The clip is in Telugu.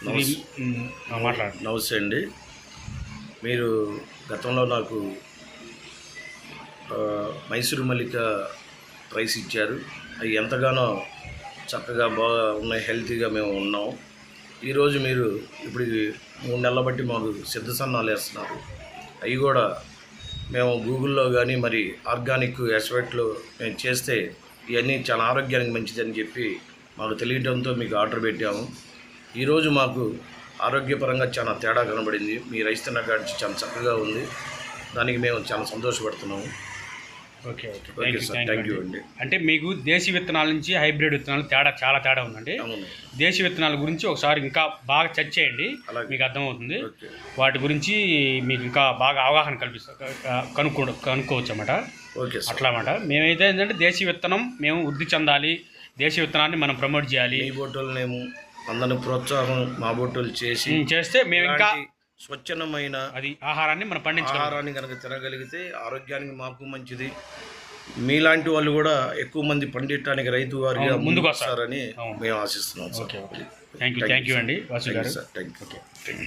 నమస్తే అండి. మీరు గతంలో నాకు మైసూరు మల్లిక రైస్ ఇచ్చారు. అవి ఎంతగానో చక్కగా బాగా ఉన్నాయి, హెల్తీగా మేము ఉన్నాం. ఈరోజు మీరు ఇప్పుడు 3 నెలల బట్టి మాకు సిద్ధ సన్నాలు వేస్తున్నారు. అవి కూడా మేము గూగుల్లో కానీ మరి ఆర్గానిక్ ఎస్వెట్లో మేము చేస్తే ఇవన్నీ చాలా ఆరోగ్యానికి మంచిదని చెప్పి మాకు తెలియడంతో మీకు ఆర్డర్ పెట్టాము. ఈరోజు మాకు ఆరోగ్యపరంగా చాలా తేడా కనబడింది. మీ రైస్ తిన్న కాడి చాలా చక్కగా ఉంది. దానికి మేము చాలా సంతోషపడుతున్నాము. ఓకే థ్యాంక్ యూ అండి. అంటే మీకు దేశీ విత్తనాల నుంచి హైబ్రిడ్ విత్తనాలు చాలా తేడా ఉందండి. దేశీ విత్తనాల గురించి ఒకసారి ఇంకా బాగా చర్చ చేయండి, మీకు అర్థమవుతుంది. వాటి గురించి మీకు ఇంకా బాగా అవగాహన కనుక్కోవచ్చు అన్నమాట. అట్లా అన్నమాట. మేమైతే ఏంటంటే దేశీ విత్తనం మేము వృద్ధి చెందాలి, దేశీ విత్తనాన్ని మనం ప్రమోట్ చేయాలి. ఈ బోటోలు మేము అందరిని ప్రోత్సాహం మా బోటోలు చేస్తే మేము ఇంకా స్వచ్ఛమైన ఆహారాన్ని మనం ఆహారాన్ని కనుక తినగలిగితే ఆరోగ్యానికి మాకు మంచిది. మీలాంటి వాళ్ళు కూడా ఎక్కువ మంది పండించడానికి రైతు వారిగా ముందుకు వస్తారని మేము ఆశిస్తున్నాం. థ్యాంక్ యూ అండి వాసు గారు. Thank you.